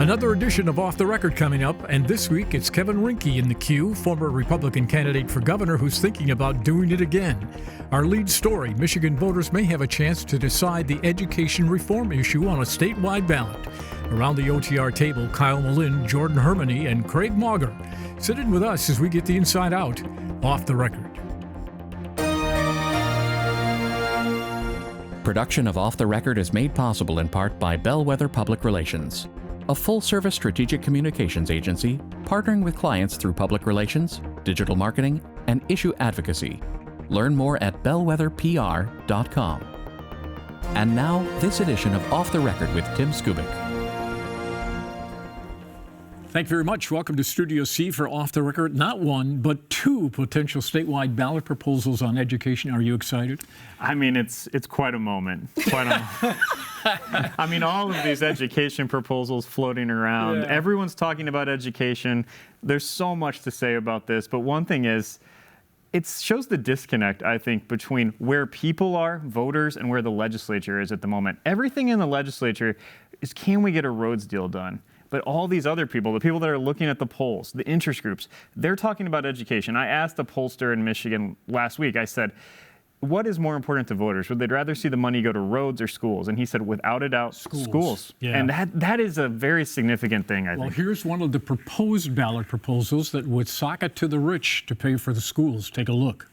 Another edition of Off the Record coming up, and this week it's Kevin Rinke in the queue, former Republican candidate for governor who's thinking about doing it again. Our lead story, Michigan voters may have a chance to decide the education reform issue on a statewide ballot. Around the OTR table, Kyle Melinn, Jordyn, Hermani, and Craig Mauger. Sit in with us as we get the inside out. Off the Record. Production of Off the Record is made possible in part by Bellwether Public Relations, a full-service strategic communications agency partnering with clients through public relations, digital marketing, and issue advocacy. Learn more at bellwetherpr.com. And now, this edition of Off the Record with Tim Skubick. Thank you very much. Welcome to Studio C for Off the Record. Not one, but two potential statewide ballot proposals on education. Are you excited? I mean, it's quite a moment. I mean, all of these education proposals floating around. Yeah. Everyone's talking about education. There's so much to say about this, but one thing is, it shows the disconnect, I think, between where people are, voters, and where the legislature is at the moment. Everything in the legislature is, can we get a roads deal done? But all these other people, the people that are looking at the polls, the interest groups, they're talking about education. I asked a pollster in Michigan last week, I said, what is more important to voters? Would they rather see the money go to roads or schools? And he said, without a doubt, schools. Yeah. And that is a very significant thing, I think. Well, here's one of the proposed ballot proposals that would sock it to the rich to pay for the schools. Take a look.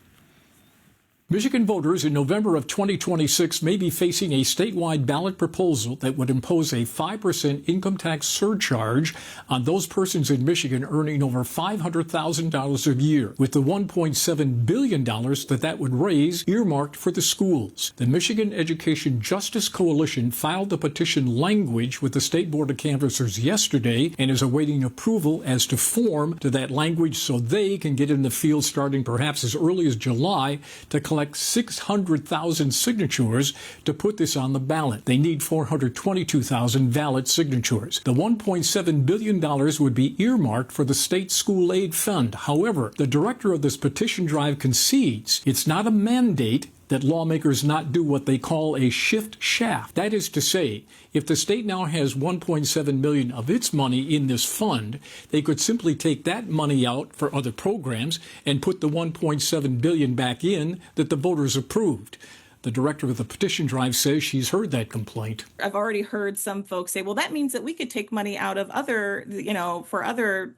Michigan voters in November of 2026 may be facing a statewide ballot proposal that would impose a 5% income tax surcharge on those persons in Michigan earning over $500,000 a year, with the $1.7 billion that would raise earmarked for the schools. The Michigan Education Justice Coalition filed the petition language with the State Board of Canvassers yesterday and is awaiting approval as to form to that language so they can get in the field starting perhaps as early as July to collect 600,000 signatures to put this on the ballot. They need 422,000 valid signatures. The $1.7 billion would be earmarked for the state school aid fund. However, the director of this petition drive concedes it's not a mandate that lawmakers not do what they call a shift shaft. That is to say, if the state now has $1.7 million of its money in this fund, they could simply take that money out for other programs and put the $1.7 billion back in that the voters approved. The director of the petition drive says she's heard that complaint. I've already heard some folks say, well, that means that we could take money out of other, for other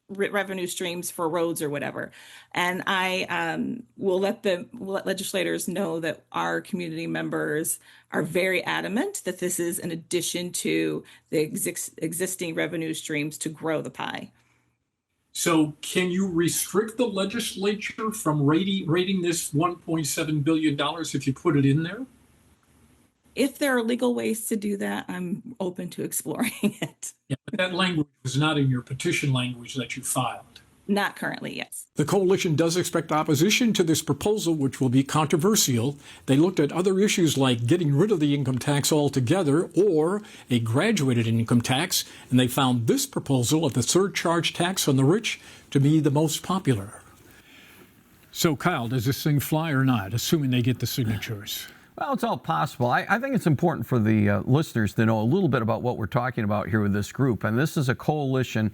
revenue streams for roads or whatever. And I will let legislators know that our community members are very adamant that this is in addition to the existing revenue streams to grow the pie. So can you restrict the legislature from rating this $1.7 billion if you put it in there? If there are legal ways to do that, I'm open to exploring it. Yeah, but that language was not in your petition language that you filed. Not currently, yes. The coalition does expect opposition to this proposal, which will be controversial. They looked at other issues like getting rid of the income tax altogether or a graduated income tax, and they found this proposal of the surcharge tax on the rich to be the most popular. So, Kyle, does this thing fly or not, assuming they get the signatures? Well, it's all possible. I think it's important for the listeners to know a little bit about what we're talking about here with this group. And this is a coalition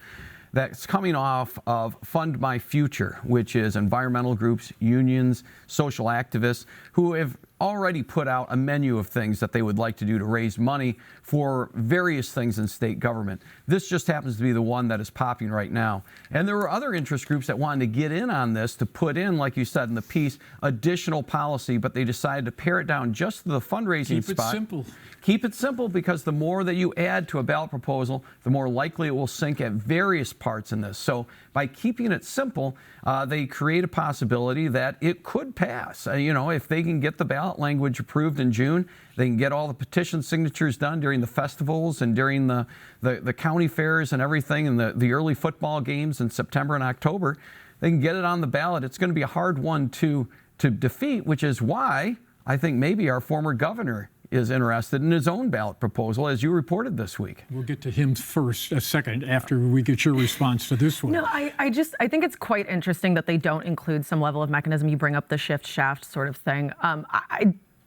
that's coming off of Fund My Future, which is environmental groups, unions, social activists who have already put out a menu of things that they would like to do to raise money for various things in state government. This just happens to be the one that is popping right now. And there were other interest groups that wanted to get in on this to put in, like you said in the piece, additional policy, but they decided to pare it down just to the fundraising spot. Keep it simple. Keep it simple, because the more that you add to a ballot proposal, the more likely it will sink at various parts in this. So by keeping it simple, they create a possibility that it could pass. If they can get the ballot language approved in June, they can get all the petition signatures done during the festivals and during the county fairs and everything, and the early football games in September and October. They can get it on the ballot. It's going to be a hard one to defeat, which is why I think maybe our former governor is interested in his own ballot proposal, as you reported this week. We'll get to him second, after we get your response to this one. No, I think it's quite interesting that they don't include some level of mechanism. You bring up the shift shaft sort of thing.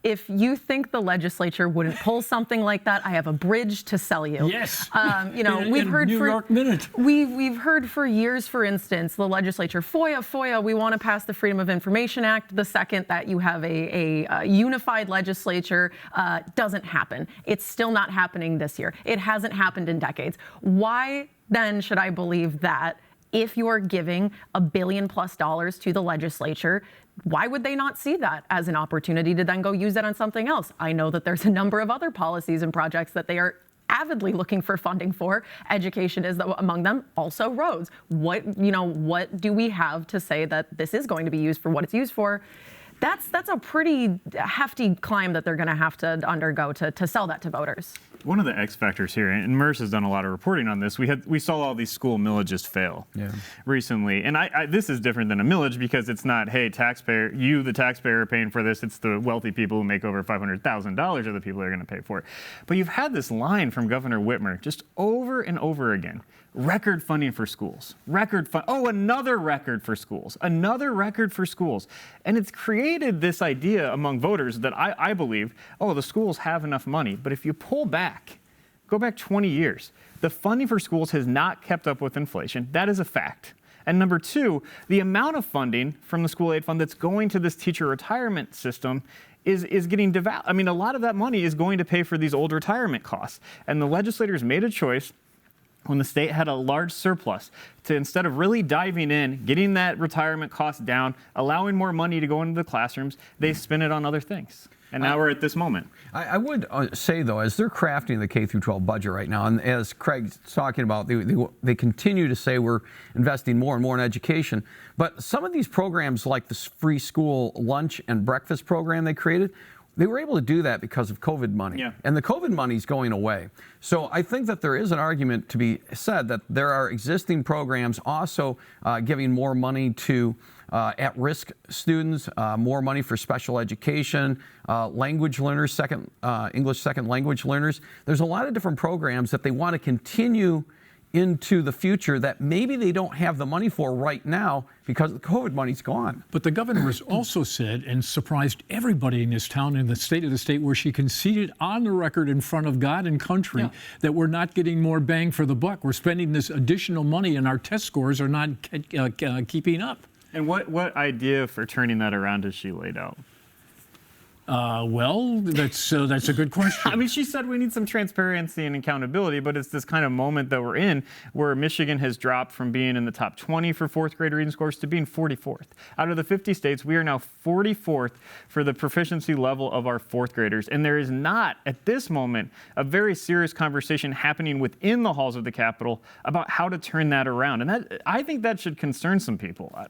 if you think the legislature wouldn't pull something like that, I have a bridge to sell you. Yes. We've heard New York Minute. We've heard for years, for instance, the legislature, FOIA, we want to pass the Freedom of Information Act. The second that you have a unified legislature, doesn't happen. It's still not happening this year. It hasn't happened in decades. Why then should I believe that if you're giving $1 billion+ to the legislature, why would they not see that as an opportunity to then go use it on something else? I know that there's a number of other policies and projects that they are avidly looking for funding for. Education is among them, also roads. What do we have to say that this is going to be used for what it's used for? That's a pretty hefty climb that they're going to have to undergo to sell that to voters. One of the X factors here, and Merce has done a lot of reporting on this, we saw all these school millages fail recently. And this is different than a millage because it's not, hey, taxpayer, you, the taxpayer, are paying for this. It's the wealthy people who make over $500,000 are the people that are going to pay for it. But you've had this line from Governor Whitmer just over and over again. Record funding for schools. Another record for schools. Another record for schools. And it's created this idea among voters that I believe, the schools have enough money. But if you pull back, go back 20 years, the funding for schools has not kept up with inflation. That is a fact. And number two, the amount of funding from the school aid fund that's going to this teacher retirement system is getting devalued. I mean, a lot of that money is going to pay for these old retirement costs. And the legislators made a choice when the state had a large surplus to, instead of really diving in, getting that retirement cost down, allowing more money to go into the classrooms, they spend it on other things. And now we're at this moment. I would say, though, as they're crafting the K-12 budget right now, and as Craig's talking about, they continue to say we're investing more and more in education. But some of these programs, like the free school lunch and breakfast program they created, they were able to do that because of COVID money. Yeah. And the COVID money is going away. So I think that there is an argument to be said that there are existing programs also giving more money to at-risk students, more money for special education, language learners, English second language learners. There's a lot of different programs that they want to continue into the future that maybe they don't have the money for right now because the COVID money's gone. But the governor has also said, and surprised everybody in this town, in the state of the state, where she conceded on the record in front of God and country that we're not getting more bang for the buck. We're spending this additional money and our test scores are not keeping up. And what idea for turning that around has she laid out? Well, that's a good question. I mean, she said we need some transparency and accountability, but it's this kind of moment that we're in where Michigan has dropped from being in the top 20 for fourth grade reading scores to being 44th. Out of the 50 states, we are now 44th for the proficiency level of our fourth graders. And there is not, at this moment, a very serious conversation happening within the halls of the Capitol about how to turn that around. And I think that should concern some people. All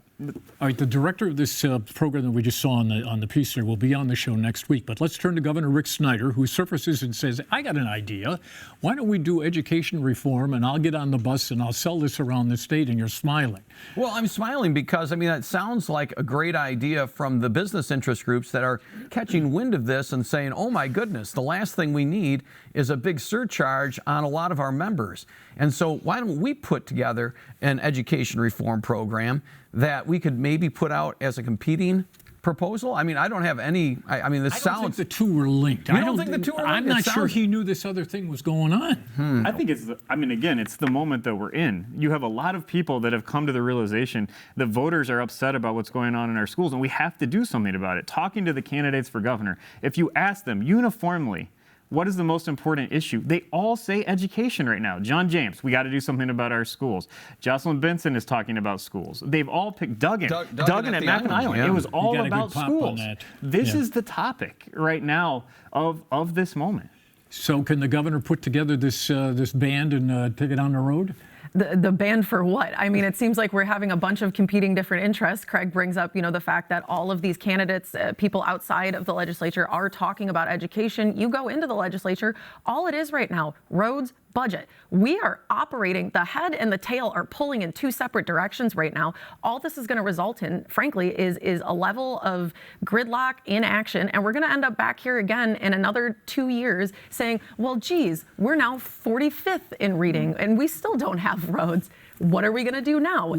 right, the director of this program that we just saw on the piece there will be on the show next week. But let's turn to Governor Rick Snyder, who surfaces and says, I got an idea. Why don't we do education reform, and I'll get on the bus and I'll sell this around the state, and you're smiling. Well, I'm smiling because, I mean, that sounds like a great idea from the business interest groups that are catching wind of this and saying, oh my goodness, the last thing we need is a big surcharge on a lot of our members. And so why don't we put together an education reform program that we could maybe put out as a competing proposal? I mean, I don't have any. I mean, this sounds. I don't think the two were linked. You don't think the two are linked? I'm not sure he knew this other thing was going on. I think it's the moment that we're in. You have a lot of people that have come to the realization that voters are upset about what's going on in our schools, and we have to do something about it. Talking to the candidates for governor, if you ask them uniformly, what is the most important issue? They all say education right now. John James, we got to do something about our schools. Jocelyn Benson is talking about schools. They've all picked Duggan at Mackinac Island. Yeah. It was all about schools. This is the topic right now of this moment. So can the governor put together this band and take it on the road? The ban for what? I mean, it seems like we're having a bunch of competing different interests. Craig brings up, the fact that all of these candidates, people outside of the legislature, are talking about education. You go into the legislature, all it is right now, roads, budget. We are operating, the head and the tail are pulling in two separate directions right now. All this is going to result in, frankly, is a level of gridlock, inaction, and we're going to end up back here again in another 2 years saying, well, geez, we're now 45th in reading and we still don't have roads. What are we going to do now?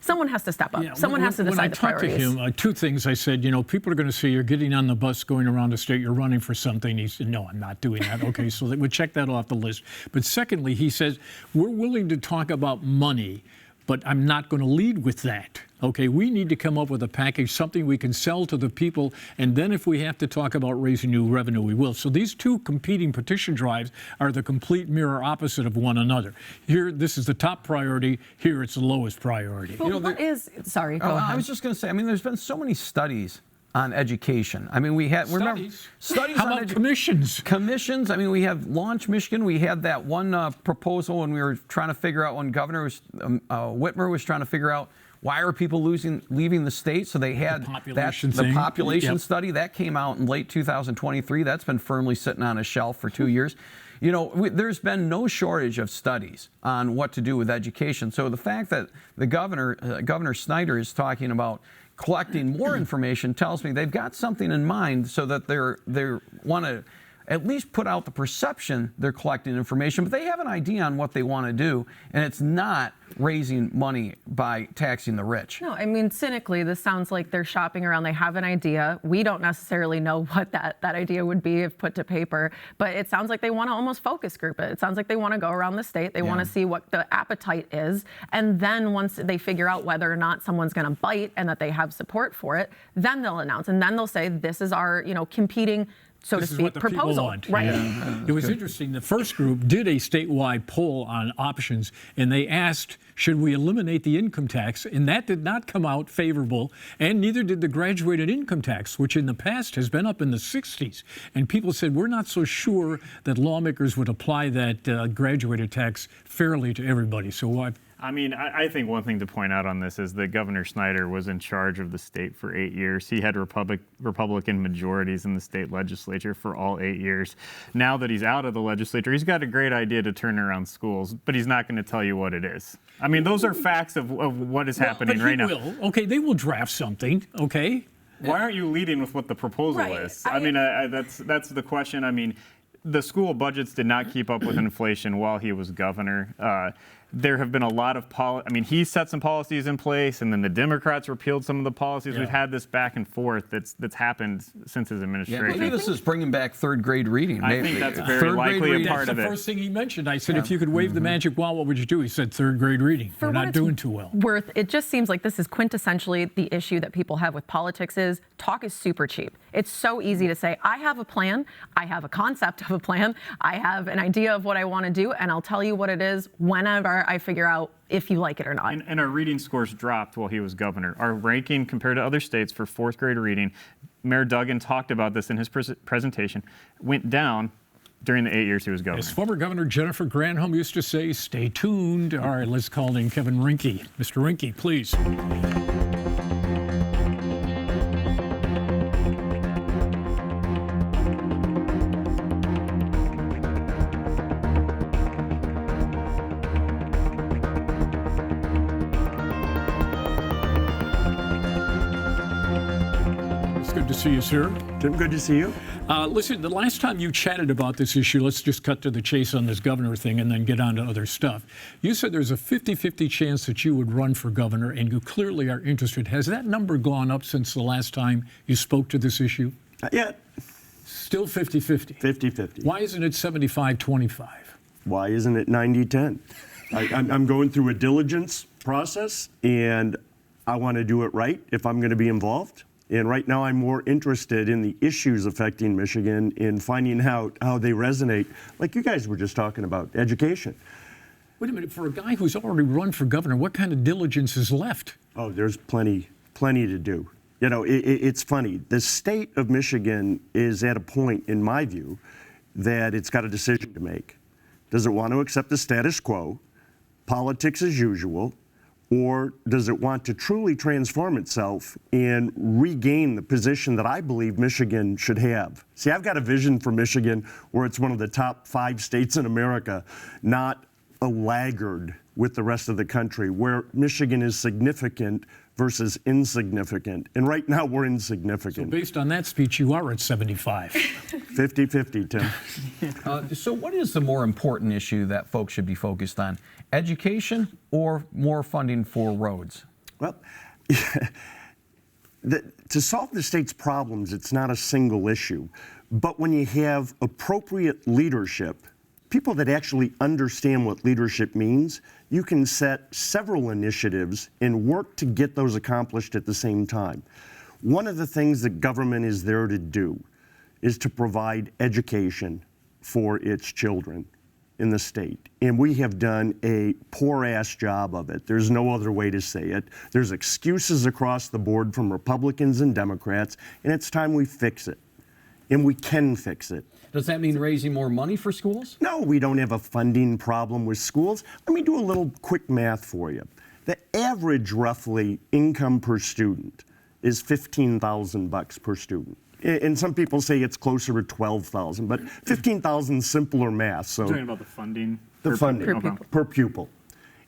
Someone has to step up. Yeah, Someone has to decide the priorities. When I talked to him, 2 things I said, people are going to say you're getting on the bus going around the state, you're running for something. He said, no, I'm not doing that. Okay, so we check that off the list. But secondly, he says, we're willing to talk about money, but I'm not going to lead with that. Okay, we need to come up with a package, something we can sell to the people, and then if we have to talk about raising new revenue, we will. So these 2 competing petition drives are the complete mirror opposite of one another. Here, this is the top priority. Here, it's the lowest priority. But sorry, go ahead. I was just going to say, there's been so many studies on education. We had studies How on about commissions? Commissions. We have Launch Michigan. We had that one proposal when we were trying to figure out, when Governor Whitmer was trying to figure out why are people leaving the state. So they had the population study that came out in late 2023. That's been firmly sitting on a shelf for 2 years. There's been no shortage of studies on what to do with education. So the fact that the Governor Snyder is talking about collecting more information tells me they've got something in mind, so that they want to at least put out the perception they're collecting information, but they have an idea on what they want to do, and it's not raising money by taxing the rich. No, cynically, this sounds like they're shopping around. They have an idea. We don't necessarily know what that idea would be if put to paper, but it sounds like they want to almost focus group it. It sounds like they want to go around the state. They want to see what the appetite is, and then once they figure out whether or not someone's going to bite and that they have support for it, then they'll announce, and then they'll say, this is our, competing, so to speak, proposal. Right. Yeah. It was interesting. The first group did a statewide poll on options, and they asked, should we eliminate the income tax? And that did not come out favorable, and neither did the graduated income tax, which in the past has been up in the 60s. And people said, we're not so sure that lawmakers would apply that graduated tax fairly to everybody. So I think one thing to point out on this is that Governor Snyder was in charge of the state for 8 years. He had Republican majorities in the state legislature for all 8 years. Now that he's out of the legislature, he's got a great idea to turn around schools, but he's not going to tell you what it is. Those are facts of what is happening right now. Okay, they will draft something, okay? Why aren't you leading with what the proposal is? That's the question. The school budgets did not keep up with inflation while he was governor. There have been a lot of he set some policies in place, and then the Democrats repealed some of the policies. Yeah. We've had this back and forth that's happened since his administration. Yeah, maybe this is bringing back 3rd grade reading. I think that's very likely a part of it. That's the first thing he mentioned. I said, if you could wave the magic wand, what would you do? He said 3rd grade reading. We're not doing too well. It just seems like this is quintessentially the issue that people have with politics is talk is super cheap. It's so easy to say, I have a plan, I have a concept of a plan, I have an idea of what I want to do, and I'll tell you what it is whenever I figure out if you like it or not. And our reading scores dropped while he was governor. Our ranking compared to other states for 4th grade reading, Mayor Duggan talked about this in his presentation, went down during the 8 years he was governor. As former Governor Jennifer Granholm used to say, stay tuned. All right, let's call in Kevin Rinke. Mr. Rinke, please. Good to see you, sir. Tim, good to see you. Listen, the last time you chatted about this issue, let's just cut to the chase on this governor thing and then get on to other stuff. You said there's a 50-50 chance that you would run for governor, and you clearly are interested. Has that number gone up since the last time you spoke to this issue? Not yet. Still 50-50? 50-50. Why isn't it 75-25? Why isn't it 90-10? I'm going through a diligence process, and I want to do it right if I'm going to be involved. And right now I'm more interested in the issues affecting Michigan, in finding out how they resonate, like you guys were just talking about, education. Wait a minute, for a guy who's already run for governor, what kind of diligence is left? Oh, there's plenty to do. It's funny. The state of Michigan is at a point, in my view, that it's got a decision to make. Does it want to accept the status quo, politics as usual, or does it want to truly transform itself and regain the position that I believe Michigan should have? See, I've got a vision for Michigan where it's one of the top 5 states in America, not a laggard with the rest of the country, where Michigan is significant versus insignificant. And right now we're So insignificant. based on that speech, you are at 75. 50-50, Tim. So what is the more important issue that folks should be focused on? Education or more funding for roads? Well, to solve the state's problems, it's not a single issue. But when you have appropriate leadership, people that actually understand what leadership means, you can set several initiatives and work to get those accomplished at the same time. One of the things that government is there to do is to provide education for its children in the state. And we have done a poor-ass job of it. There's no other way to say it. There's excuses across the board from Republicans and Democrats, and it's time we fix it. And we can fix it. Does that mean raising more money for schools? No, we don't have a funding problem with schools. Let me do a little quick math for you. The average, roughly, income per student is $15,000 per student. And some people say it's closer to 12,000, but 15,000 simpler math. So You're talking about the funding? the funding per pupil.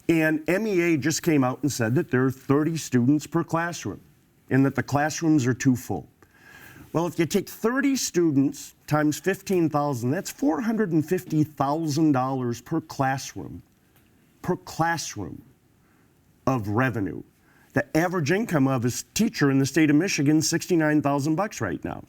And MEA just came out and said that there are 30 students per classroom and that the classrooms are too full. Well, if you take 30 students times 15,000, that's $450,000 per classroom of revenue. The average income of a teacher in the state of Michigan is $69,000 right now.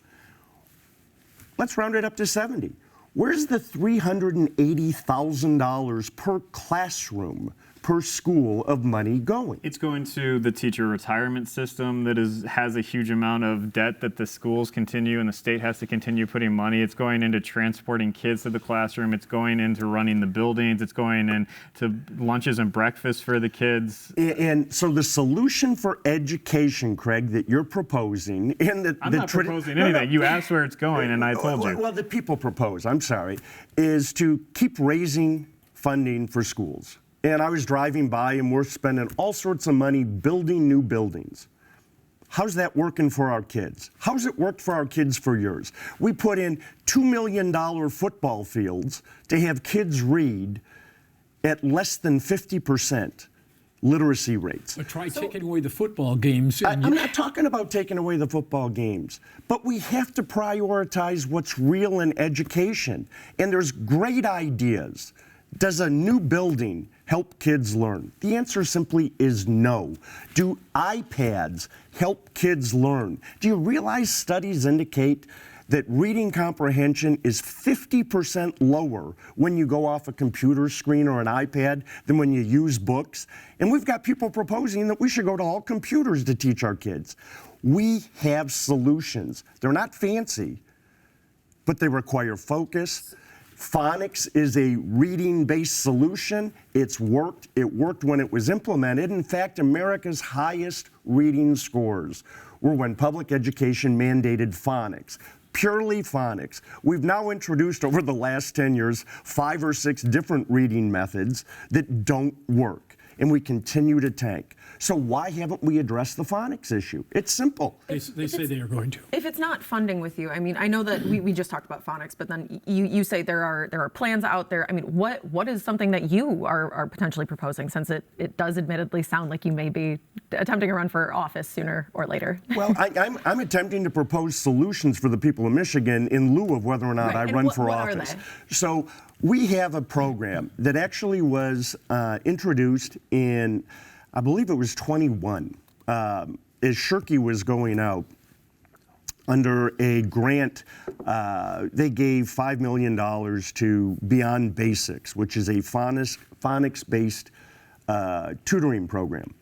Let's round it up to 70. Where's the $380,000 per classroom, per school of money going? It's going to the teacher retirement system that has a huge amount of debt that the schools continue and the state has to continue putting money. It's going into transporting kids to the classroom. It's going into running the buildings. It's going into lunches and breakfast for the kids. And so the solution for education, Craig, that you're proposing, and that I'm not proposing anything. You asked where it's going, and I told you. Well, the people propose, I'm sorry, is to keep raising funding for schools. And I was driving by, and we're spending all sorts of money building new buildings. How's that working for our kids? How's it worked for our kids for years? We put in $2 million football fields to have kids read at less than 50% literacy rates. But try taking away the football games. I'm not talking about taking away the football games, but we have to prioritize what's real in education. And there's great ideas. Does a new building help kids learn? The answer simply is no. Do iPads help kids learn? Do you realize studies indicate that reading comprehension is 50% lower when you go off a computer screen or an iPad than when you use books? And we've got people proposing that we should go to all computers to teach our kids. We have solutions. They're not fancy, but they require focus. Phonics is a reading-based solution. It's worked. It worked when it was implemented. In fact, America's highest reading scores were when public education mandated phonics. Purely phonics. We've now introduced over the last 10 years 5 or 6 different reading methods that don't work, and we continue to tank. So why haven't we addressed the phonics issue? It's simple. They say they are going to. If it's not funding with you, I mean, I know that we just talked about phonics, but then you say there are plans out there. I mean, what is something that you are potentially proposing, since it does admittedly sound like you may be attempting to run for office sooner or later? Well, I'm attempting to propose solutions for the people of Michigan in lieu of whether or not I run for office. Are they? So we have a program that actually was introduced in, I believe it was 21, as Shirky was going out. Under a grant, they gave $5 million to Beyond Basics, which is a phonics-based tutoring program.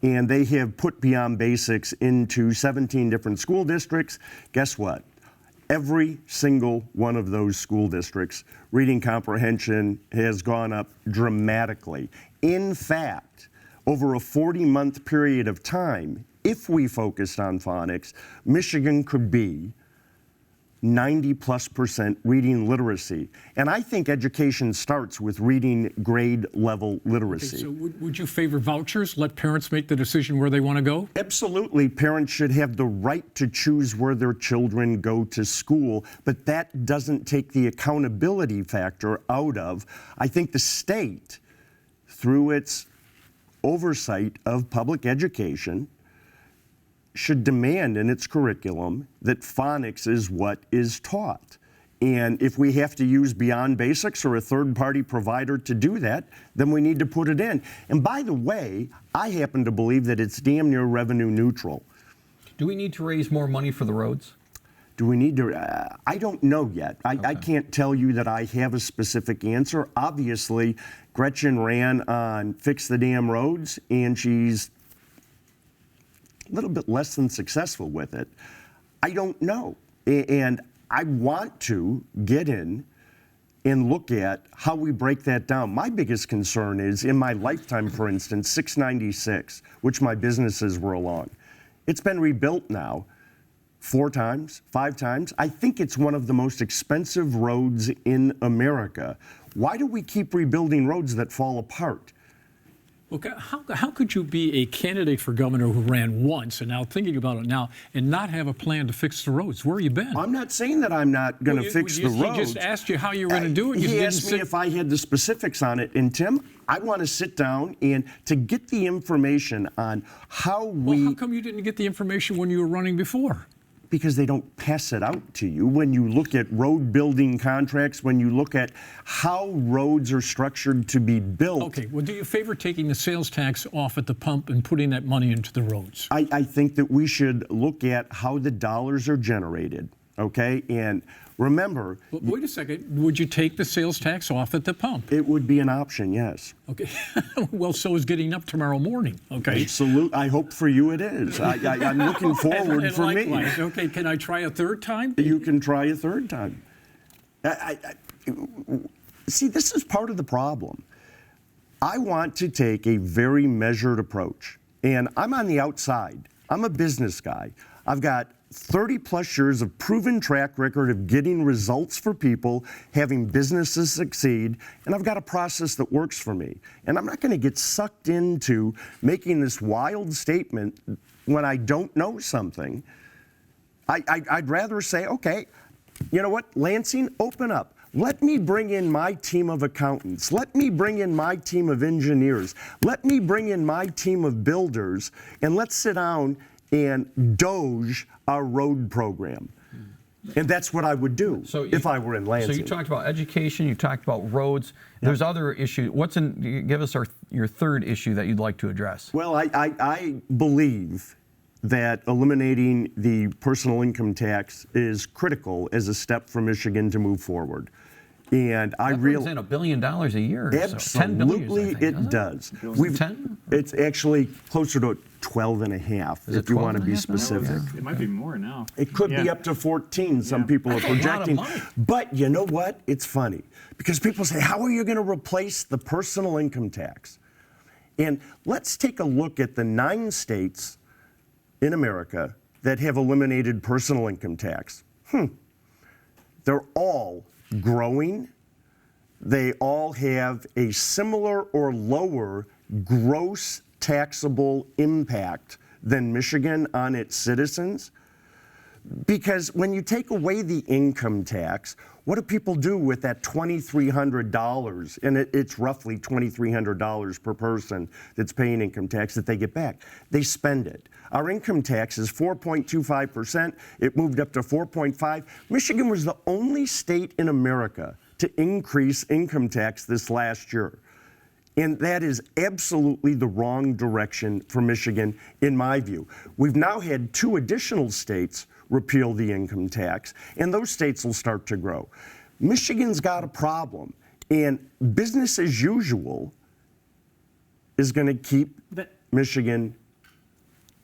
And they have put Beyond Basics into 17 different school districts. Guess what? Every single one of those school districts, reading comprehension has gone up dramatically. In fact, over a 40-month period of time, if we focused on phonics, Michigan could be 90+% reading literacy. And I think education starts with reading grade level literacy. So would you favor vouchers? Let parents make the decision where they want to go? Absolutely. Parents should have the right to choose where their children go to school, but that doesn't take the accountability factor out of, I think, the state, through its oversight of public education, should demand in its curriculum that phonics is what is taught. And if we have to use Beyond Basics or a third-party provider to do that, then we need to put it in. And by the way, I happen to believe that it's damn near revenue neutral. Do we need to raise more money for the roads? Do we need to? I don't know yet. I can't tell you that I have a specific answer. Obviously, Gretchen ran on Fix the Damn Roads, and she's a little bit less than successful with it. I don't know. And I want to get in and look at how we break that down. My biggest concern is, in my lifetime, for instance, 696, which my businesses were along. It's been rebuilt now 4 times, 5 times. I think it's one of the most expensive roads in America. Why do we keep rebuilding roads that fall apart? Okay, how could you be a candidate for governor who ran once and now thinking about it now and not have a plan to fix the roads? Where have you been? I'm not saying that I'm not going to fix the roads. He just asked you how you were going to do it. He asked me if I had the specifics on it. And Tim, I want to sit down and to get the information on how we... Well, how come you didn't get the information when you were running before? Because they don't pass it out to you. When you look at road building contracts, when you look at how roads are structured to be built. Okay, well, do you favor taking the sales tax off at the pump and putting that money into the roads? I think that we should look at how the dollars are generated, okay? And remember... Well, wait a second. Would you take the sales tax off at the pump? It would be an option, yes. Okay. Well, so is getting up tomorrow morning, okay? Absolutely. I hope for you it is. I'm looking forward and for likewise. me. Okay, can I try a third time? You can try a third time. See, this is part of the problem. I want to take a very measured approach. And I'm on the outside. I'm a business guy. I've got 30-plus years of proven track record of getting results for people, having businesses succeed, and I've got a process that works for me. And I'm not going to get sucked into making this wild statement when I don't know something. I'd rather say, okay, you know what, Lansing, open up. Let me bring in my team of accountants. Let me bring in my team of engineers. Let me bring in my team of builders, and let's sit down and doge our road program. And that's what I would do if I were in Lansing. So you talked about education, you talked about roads. Yep. There's other issues. Give us your third issue that you'd like to address. Well, I believe that eliminating the personal income tax is critical as a step for Michigan to move forward. And I brings in $1 billion a year. Absolutely, $10 billion, it does. We've 10. It's actually closer to 12 and a half, if you want to be specific. It might be more now. It could be up to 14. Some people are projecting. A lot of money. But you know what? It's funny because people say, "How are you going to replace the personal income tax?" And let's take a look at the 9 states in America that have eliminated personal income tax. They're all growing. They all have a similar or lower gross taxable impact than Michigan on its citizens. Because when you take away the income tax, what do people do with that $2,300? And it's roughly $2,300 per person that's paying income tax that they get back. They spend it. Our income tax is 4.25%. It moved up to 4.5%. Michigan was the only state in America to increase income tax this last year. And that is absolutely the wrong direction for Michigan, in my view. We've now had 2 additional states repeal the income tax, and those states will start to grow. Michigan's got a problem, and business as usual is going to keep Michigan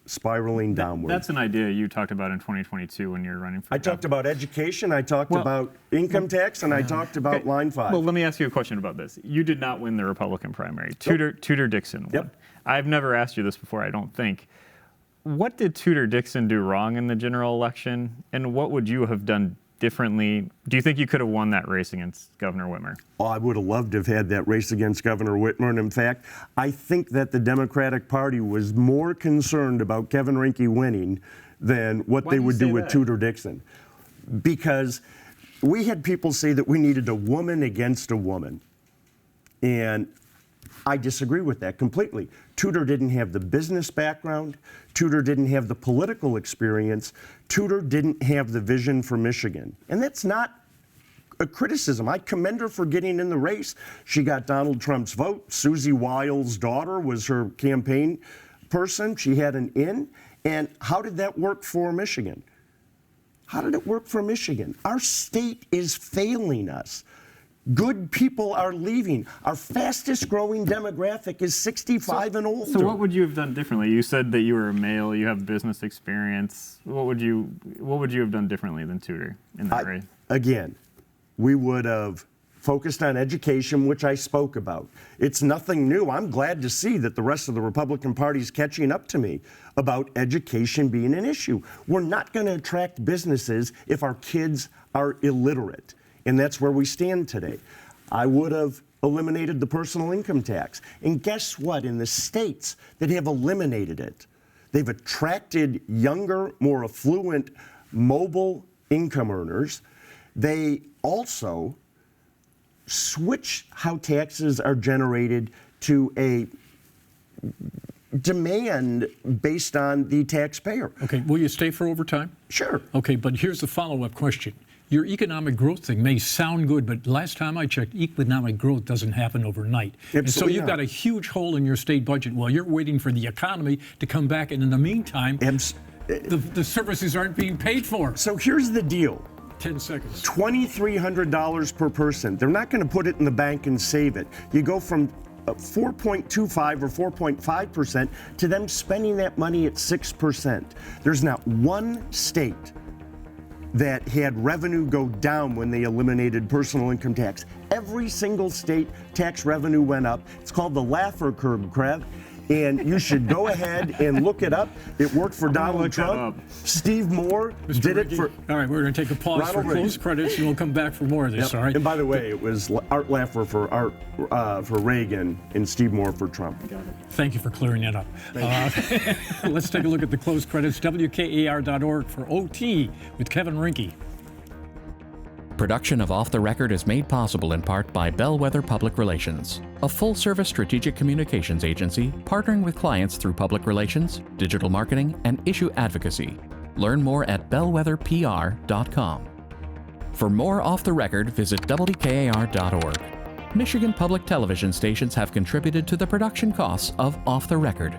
spiraling downward. That's an idea you talked about in 2022 when you were running for I talked about education, I talked about income tax, and I talked about Line 5. Well, let me ask you a question about this. You did not win the Republican primary. Tudor Dixon won. Yep. I've never asked you this before, I don't think. What did Tudor Dixon do wrong in the general election, and what would you have done differently? Do you think you could have won that race against Governor Whitmer? Oh, I would have loved to have had that race against Governor Whitmer. And in fact, I think that the Democratic Party was more concerned about Kevin Rinke winning than what they would do with Tudor Dixon. Because we had people say that we needed a woman against a woman. And I disagree with that completely. Tudor didn't have the business background. Tudor didn't have the political experience. Tudor didn't have the vision for Michigan. And that's not a criticism. I commend her for getting in the race. She got Donald Trump's vote. Susie Wiles' daughter was her campaign person. She had an in. And how did that work for Michigan? How did it work for Michigan? Our state is failing us. Good people are leaving. Our fastest growing demographic is 65 and older. So what would you have done differently? You said that you were a male, you have business experience. What would you have done differently than Tudor in that race? Again, we would have focused on education, which I spoke about. It's nothing new. I'm glad to see that the rest of the Republican Party is catching up to me about education being an issue. We're not going to attract businesses if our kids are illiterate. And that's where we stand today. I would have eliminated the personal income tax. And guess what? In the states that have eliminated it, they've attracted younger, more affluent, mobile income earners. They also switch how taxes are generated to a demand based on the taxpayer. Okay, will you stay for overtime? Sure. Okay, but here's the follow-up question. Your economic growth thing may sound good, but last time I checked, economic growth doesn't happen overnight. And so you've got a huge hole in your state budget while you're waiting for the economy to come back, and in the meantime, the services aren't being paid for. So here's the deal. 10 seconds. $2,300 per person. They're not going to put it in the bank and save it. You go from 4.25 or 4.5% to them spending that money at 6%. There's not one state that had revenue go down when they eliminated personal income tax. Every single state tax revenue went up. It's called the Laffer curve, Krev. And you should go ahead and look it up. It worked for Donald Trump. Steve Moore did it for. All right, we're going to take a pause for close credits, and we'll come back for more of this. All right. And by the way, it was Art Laffer for Reagan and Steve Moore for Trump. Thank you for clearing that up. Let's take a look at the close credits. WKAR.org for OT with Kevin Rinke. Production of Off the Record is made possible in part by Bellwether Public Relations, a full-service strategic communications agency partnering with clients through public relations, digital marketing, and issue advocacy. Learn more at bellwetherpr.com. For more Off the Record, visit WKAR.org. Michigan public television stations have contributed to the production costs of Off the Record.